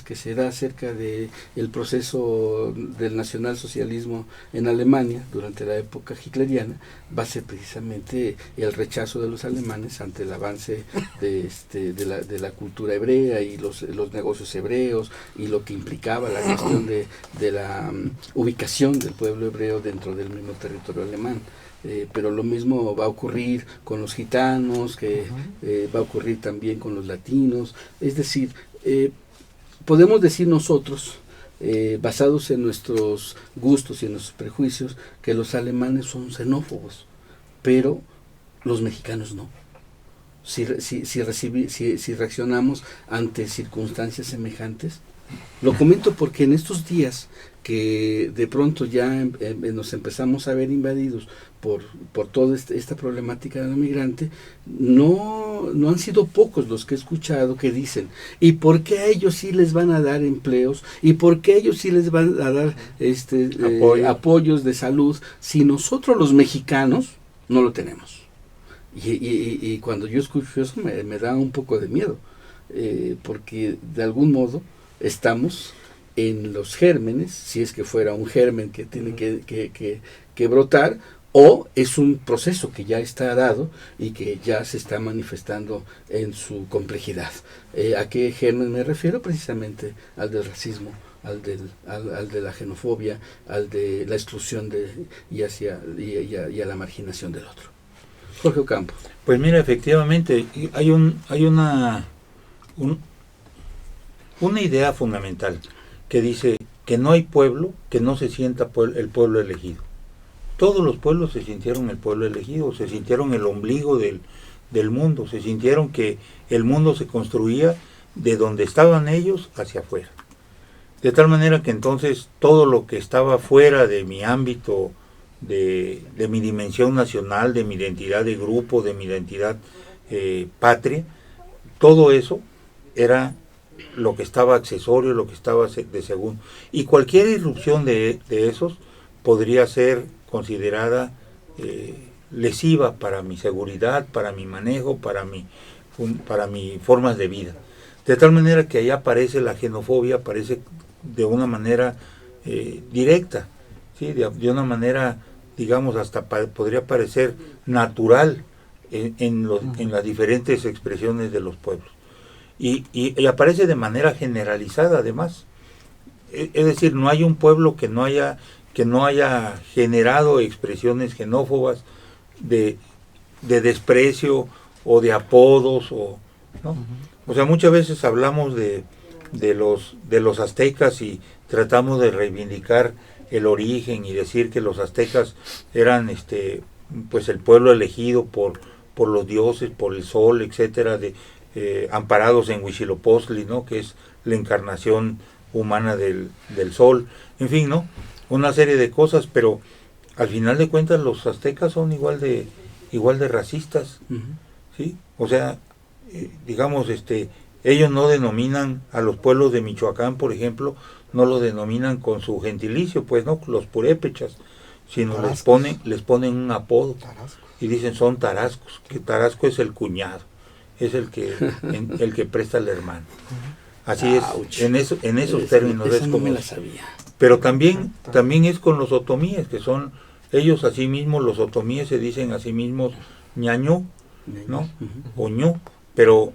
que se da acerca de el proceso del nacionalsocialismo en Alemania durante la época hitleriana va a ser precisamente el rechazo de los alemanes ante el avance de la cultura hebrea y los negocios hebreos y lo que implicaba la cuestión de la ubicación del pueblo hebreo dentro del mismo territorio alemán. Pero lo mismo va a ocurrir con los gitanos, va a ocurrir también con los latinos. Es decir, podemos decir nosotros, basados en nuestros gustos y en nuestros prejuicios, que los alemanes son xenófobos, pero los mexicanos no. Si reaccionamos ante circunstancias semejantes. Lo comento porque en estos días que de pronto ya nos empezamos a ver invadidos por toda esta problemática del migrante, no han sido pocos los que he escuchado que dicen, ¿y por qué a ellos sí les van a dar empleos? ¿Y por qué a ellos sí les van a dar apoyos de salud si nosotros los mexicanos no lo tenemos? Y cuando yo escucho eso me da un poco de miedo, porque de algún modo estamos en los gérmenes, si es que fuera un germen que tiene que brotar, o es un proceso que ya está dado y que ya se está manifestando en su complejidad. ¿A qué germen me refiero? Precisamente al del racismo, al de la xenofobia, al de la exclusión y a la marginación del otro. Jorge Ocampo. Pues mira, efectivamente, hay una idea fundamental que dice que no hay pueblo que no se sienta el pueblo elegido. Todos los pueblos se sintieron el pueblo elegido, se sintieron el ombligo del mundo, se sintieron que el mundo se construía de donde estaban ellos hacia afuera. De tal manera que entonces todo lo que estaba fuera de mi ámbito, de mi dimensión nacional, de mi identidad de grupo, de mi identidad patria, todo eso era lo que estaba accesorio, lo que estaba de segundo. Y cualquier irrupción de esos podría ser considerada lesiva para mi seguridad, para mi manejo, para mi formas de vida. De tal manera que ahí aparece la xenofobia, aparece de una manera directa, ¿sí? De una manera, digamos, hasta podría parecer natural en las diferentes expresiones de los pueblos. Y aparece de manera generalizada, además. Es decir, no hay un pueblo que no haya generado expresiones xenófobas de desprecio o de apodos, ¿no? O sea, muchas veces hablamos de los aztecas y tratamos de reivindicar el origen y decir que los aztecas eran pues el pueblo elegido por los dioses, por el sol, etcétera, amparados en Huitzilopochtli, ¿no? Que es la encarnación humana del sol, en fin, ¿no? Una serie de cosas, pero al final de cuentas los aztecas son igual de racistas, ¿sí? O sea, digamos, ellos no denominan a los pueblos de Michoacán, por ejemplo, no lo denominan con su gentilicio, pues no, los purépechas, sino les ponen un apodo y dicen son tarascos, que tarasco es el cuñado, es el que presta al hermano. Así es, en esos términos es como. No me la sabía. Pero también es con los otomíes, que son ellos a sí mismos, los otomíes se dicen a sí mismos ñañú, ¿no? O ñu, pero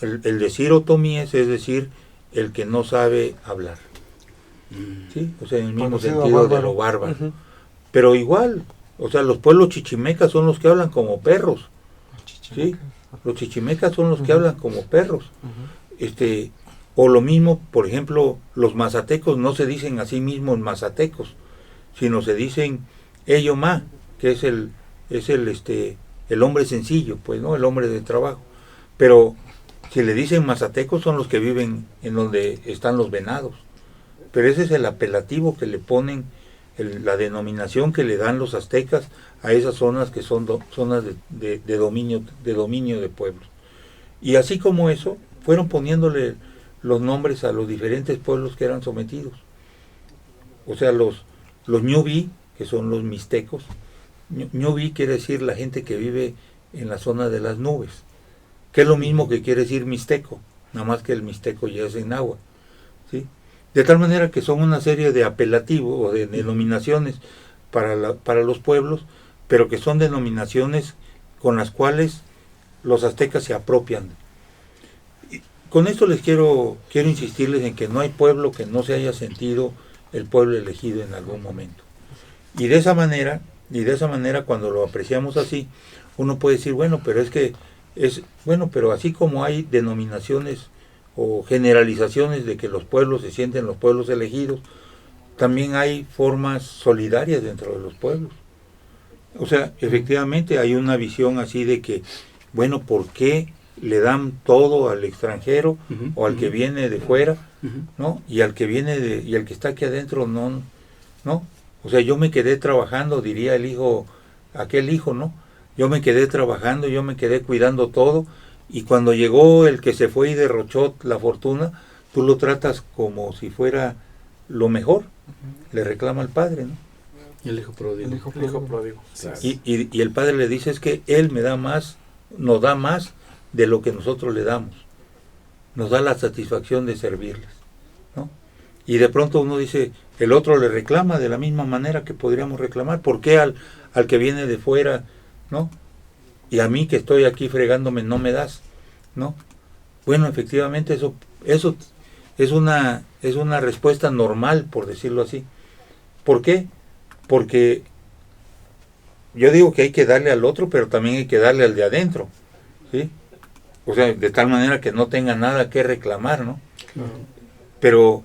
el decir otomíes es decir el que no sabe hablar, ¿sí? O sea, en el mismo sentido de lo bárbaro. Pero igual, o sea, los pueblos chichimecas son los que hablan como perros, ¿sí? Los chichimecas son los que hablan como perros. O lo mismo, por ejemplo, los mazatecos no se dicen a sí mismos mazatecos, sino se dicen eyomá, que es el hombre sencillo, pues, ¿no? El hombre de trabajo. Pero si le dicen mazatecos son los que viven en donde están los venados. Pero ese es el apelativo que le ponen, la denominación que le dan los aztecas a esas zonas que son zonas de dominio de pueblos. Y así como eso, fueron poniéndole los nombres a los diferentes pueblos que eran sometidos. O sea, los ñubi, que son los mixtecos. Ñubi quiere decir la gente que vive en la zona de las nubes, que es lo mismo que quiere decir mixteco, nada más que el mixteco ya es en agua, ¿sí? De tal manera que son una serie de apelativos o de denominaciones para los pueblos, pero que son denominaciones con las cuales los aztecas se apropian. Con esto les quiero insistirles en que no hay pueblo que no se haya sentido el pueblo elegido en algún momento. Y de esa manera cuando lo apreciamos así, uno puede decir, bueno, pero así como hay denominaciones o generalizaciones de que los pueblos se sienten los pueblos elegidos, también hay formas solidarias dentro de los pueblos. O sea, efectivamente hay una visión así de que, bueno, ¿por qué le dan todo al extranjero o al que viene de fuera, ¿no? Y al que y al que está aquí adentro no? O sea, yo me quedé trabajando, diría aquel hijo, ¿no? Yo me quedé trabajando, yo me quedé cuidando todo, y cuando llegó el que se fue y derrochó la fortuna, tú lo tratas como si fuera lo mejor, le reclama al padre, ¿no? Y el hijo pródigo. El hijo pródigo. Claro. Y el padre le dice, es que él nos da más de lo que nosotros le damos, nos da la satisfacción de servirles, ¿no? Y de pronto uno dice, el otro le reclama de la misma manera que podríamos reclamar. ¿Por qué al que viene de fuera, no? Y a mí que estoy aquí fregándome no me das, ¿no? Bueno, efectivamente eso es una respuesta normal, por decirlo así. ¿Por qué? Porque yo digo que hay que darle al otro, pero también hay que darle al de adentro, ¿sí? O sea, de tal manera que no tenga nada que reclamar, ¿no? Pero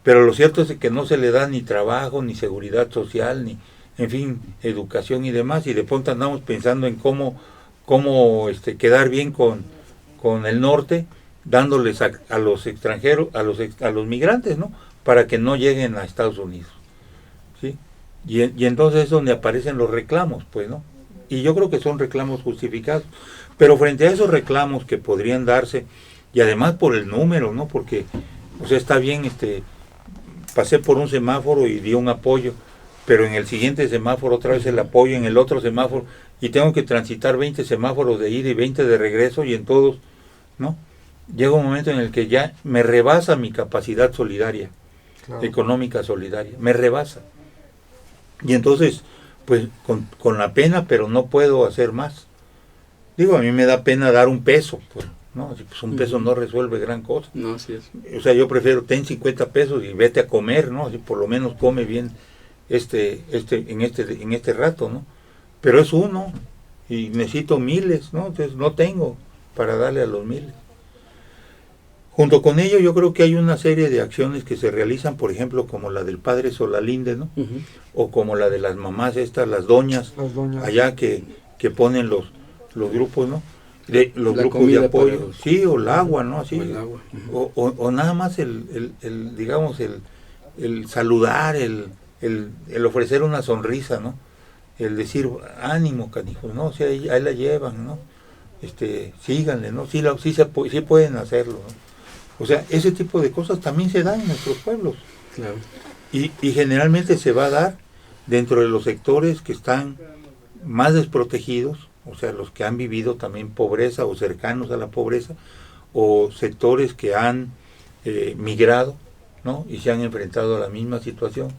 lo cierto es que no se le da ni trabajo, ni seguridad social, ni, en fin, educación y demás, y de pronto andamos pensando en cómo quedar bien con el norte, dándoles a los extranjeros, a los migrantes, ¿no? Para que no lleguen a Estados Unidos, ¿sí? Y entonces es donde aparecen los reclamos, pues, ¿no? Y yo creo que son reclamos justificados. Pero frente a esos reclamos que podrían darse, y además por el número, ¿no? Porque, o sea, está bien, pasé por un semáforo y di un apoyo, pero en el siguiente semáforo otra vez el apoyo, en el otro semáforo, y tengo que transitar 20 semáforos de ida y 20 de regreso, y en todos, ¿no? Llega un momento en el que ya me rebasa mi capacidad solidaria, claro, económica solidaria, me rebasa. Y entonces, pues, con la pena, pero no puedo hacer más. Digo, a mí me da pena dar un peso, pues, ¿no? Pues un peso no resuelve gran cosa. No, así es. O sea, yo prefiero, ten 50 pesos y vete a comer, ¿no? Así por lo menos come bien en este rato, ¿no? Pero es uno, y necesito miles, ¿no? Entonces no tengo para darle a los miles. Junto con ello yo creo que hay una serie de acciones que se realizan, por ejemplo, como la del padre Solalinde, ¿no? O como la de las mamás estas, las doñas. Allá que ponen los grupos, ¿no? Los grupos de apoyo, sí, o el agua, ¿no? Así, o nada más digamos, el saludar, el ofrecer una sonrisa, ¿no? El decir, ánimo, canijos, ¿no? O sea, ahí la llevan, ¿no? Síganle, ¿no? Sí pueden hacerlo, ¿no? O sea, ese tipo de cosas también se dan en nuestros pueblos. Claro. Y generalmente se va a dar dentro de los sectores que están más desprotegidos, o sea, los que han vivido también pobreza o cercanos a la pobreza, o sectores que han migrado, ¿no? Y se han enfrentado a la misma situación,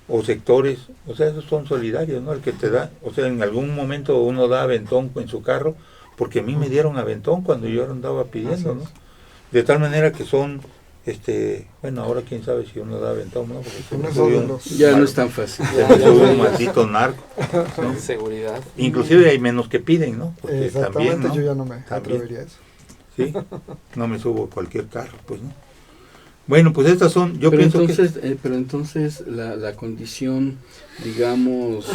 o sectores, o sea, esos son solidarios, ¿no? El que te da, o sea, en algún momento uno da aventón en su carro, porque a mí me dieron aventón cuando yo andaba pidiendo, ¿no? De tal manera que son, bueno, ahora quién sabe si uno da aventón, ¿no? Porque ya no es tan fácil. Ya un maldito narco, ¿no? Seguridad. Inclusive hay menos que piden, ¿no? Porque exactamente, también, ¿no? Yo ya no me atrevería a eso. Sí, no me subo a cualquier carro, pues, ¿no? Bueno, pues estas son, yo pero pienso entonces, que... pero entonces la condición, digamos,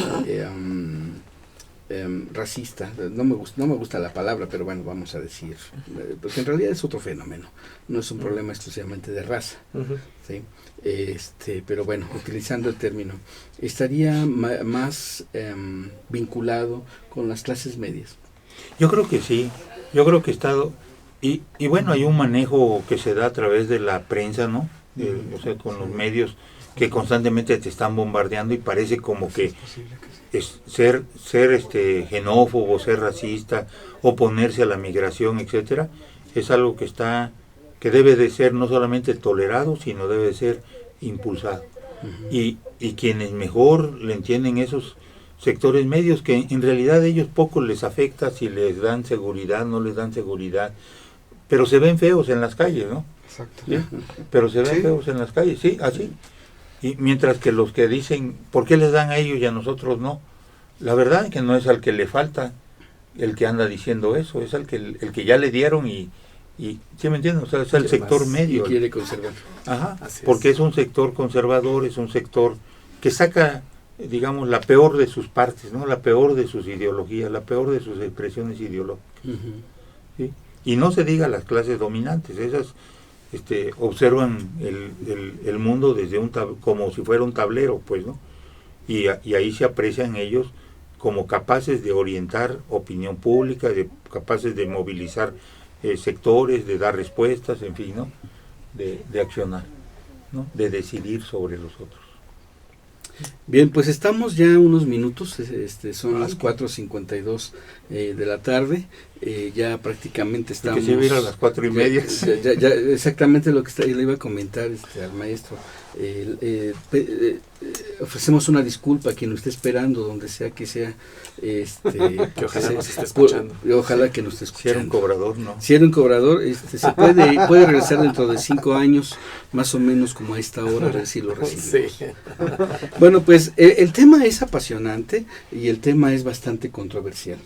racista, no me gusta la palabra, pero bueno, vamos a decir, porque en realidad es otro fenómeno, no es un problema exclusivamente de raza, ¿sí? Pero bueno, utilizando el término, estaría más vinculado con las clases medias. Yo creo que sí, yo creo que y bueno, hay un manejo que se da a través de la prensa, ¿no? O sea, con los medios que constantemente te están bombardeando y parece como que es ser xenófobo, ser racista, oponerse a la migración, etcétera, es algo que debe de ser no solamente tolerado, sino debe de ser impulsado. Y quienes mejor le entienden esos sectores medios, que en realidad a ellos poco les afecta si les dan seguridad, no les dan seguridad, pero se ven feos en las calles, ¿no? Exacto. ¿Sí? Pero se ven feos en las calles, sí, así. Y mientras que los que dicen, ¿por qué les dan a ellos y a nosotros no? La verdad es que no es al que le falta el que anda diciendo eso, es el que ya le dieron y ¿sí me entienden? O sea, es el sector medio. Y quiere conservar. Ajá, porque es un sector conservador, es un sector que saca, digamos, la peor de sus partes, ¿no? La peor de sus ideologías, la peor de sus expresiones ideológicas. ¿Sí? Y no se diga las clases dominantes, esas observan el mundo desde como si fuera un tablero, pues, ¿no? Y ahí se aprecian ellos como capaces de orientar opinión pública, capaces de movilizar sectores, de dar respuestas, en fin, ¿no? De accionar, ¿no? De decidir sobre los otros. Bien, pues estamos ya unos minutos, son las 4:52 de la tarde, ya prácticamente estamos... Que se viera a las 4:30. Ya, exactamente lo que le iba a comentar al maestro. ofrecemos una disculpa a quien lo esté esperando, donde sea que sea, que ojalá nos esté escuchando. Ojalá que nos esté escuchando. Si era un cobrador, ¿no? Si era un cobrador, se puede regresar dentro de 5 años, más o menos como a esta hora, a ver si lo recibimos. Sí. Bueno, pues el tema es apasionante y el tema es bastante controversial,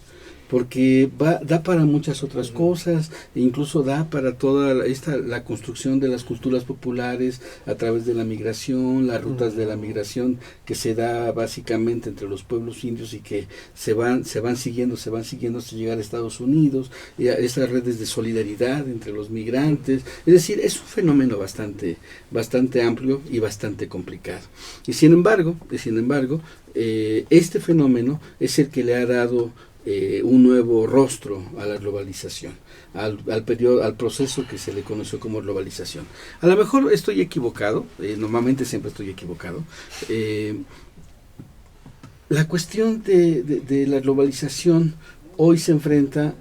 porque da para muchas otras cosas, e incluso da para toda la construcción de las culturas populares a través de la migración, las rutas de la migración que se da básicamente entre los pueblos indios y que se van siguiendo hasta llegar a Estados Unidos, y a esas redes de solidaridad entre los migrantes. Es decir, es un fenómeno bastante amplio y bastante complicado. Y sin embargo, este fenómeno es el que le ha dado un nuevo rostro a la globalización, al proceso que se le conoció como globalización. A lo mejor estoy equivocado, normalmente siempre estoy equivocado. La cuestión de la globalización hoy se enfrenta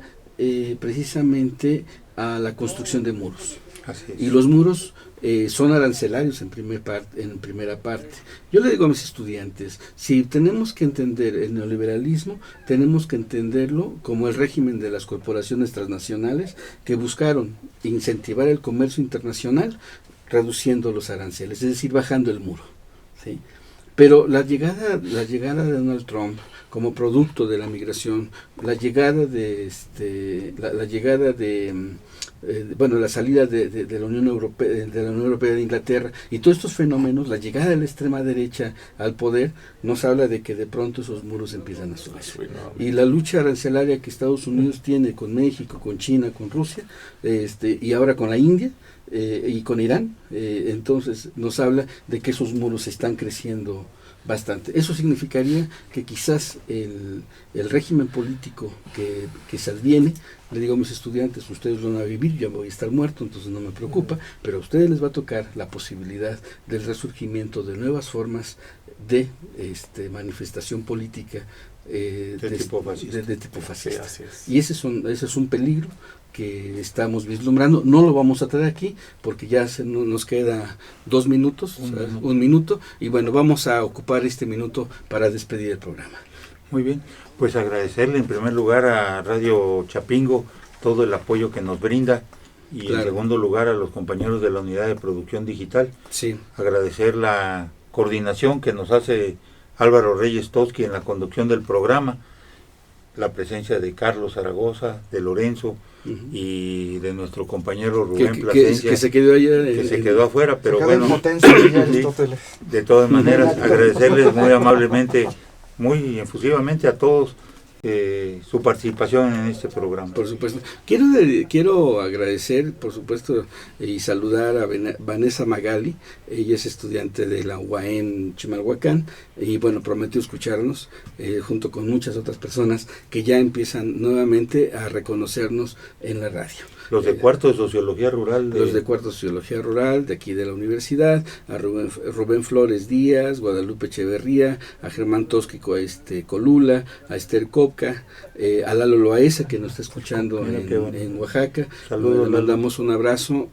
precisamente a la construcción de muros. Así es. Y los muros son arancelarios en primera parte. Yo le digo a mis estudiantes, si tenemos que entender el neoliberalismo, tenemos que entenderlo como el régimen de las corporaciones transnacionales que buscaron incentivar el comercio internacional reduciendo los aranceles, es decir, bajando el muro, ¿sí? Pero la llegada de Donald Trump como producto de la migración, la salida de la Unión Europea de Inglaterra y todos estos fenómenos, la llegada de la extrema derecha al poder, nos habla de que de pronto esos muros empiezan a subir. Y la lucha arancelaria que Estados Unidos tiene con México, con China, con Rusia, y ahora con la India, y con Irán, entonces nos habla de que esos muros están creciendo bastante. Eso significaría que quizás el régimen político que se adviene, le digo a mis estudiantes, ustedes van a vivir, yo voy a estar muerto, entonces no me preocupa, pero a ustedes les va a tocar la posibilidad del resurgimiento de nuevas formas de manifestación política de tipo fascista. Sí, es. Y ese es un peligro que estamos vislumbrando. No lo vamos a traer aquí porque ya nos queda 2 minutos, un minuto, y bueno, vamos a ocupar este minuto para despedir el programa. Muy bien, pues agradecerle en primer lugar a Radio Chapingo todo el apoyo que nos brinda y en segundo lugar a los compañeros de la unidad de producción digital. Sí. Agradecer la coordinación que nos hace Álvaro Reyes Toski en la conducción del programa, la presencia de Carlos Zaragoza, de Lorenzo, y de nuestro compañero Rubén Plasencia, que se quedó allá, se quedó afuera, pero bueno, sí, de todas maneras agradecerles muy amablemente, muy efusivamente a todos su participación en este programa. Por supuesto. Quiero agradecer, por supuesto, y saludar a Vanessa Magali. Ella es estudiante de la UAM Chimalhuacán y bueno, prometió escucharnos junto con muchas otras personas que ya empiezan nuevamente a reconocernos en la radio. Los de cuarto de Sociología Rural. Los de cuarto de Sociología Rural, de aquí de la universidad, a Rubén Flores Díaz, Guadalupe Echeverría, a Germán Tósquico, Colula, a Esther Copca, a Lalo Loaesa, que nos está escuchando en Oaxaca. Le mandamos un abrazo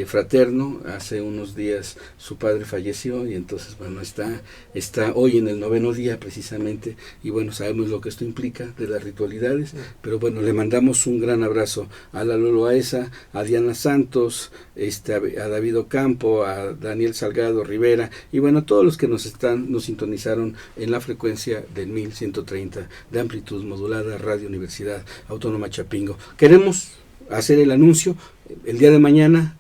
fraterno. Hace unos días su padre falleció y entonces, bueno, está hoy en el 9º día precisamente, y bueno, sabemos lo que esto implica de las ritualidades, pero bueno, le mandamos un gran abrazo a Lalo Loaesa, a Diana Santos, a David Ocampo, a Daniel Salgado Rivera, y bueno, todos los que nos sintonizaron en la frecuencia del 1130 de amplitud modulada, Radio Universidad Autónoma Chapingo. Queremos hacer el anuncio, el día de mañana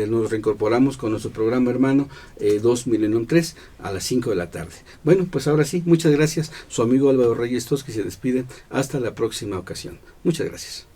nos reincorporamos con nuestro programa hermano 2 Millennium 3 a las 5 de la tarde. Bueno, pues ahora sí, muchas gracias. Su amigo Álvaro Reyes Toski se despide. Hasta la próxima ocasión. Muchas gracias.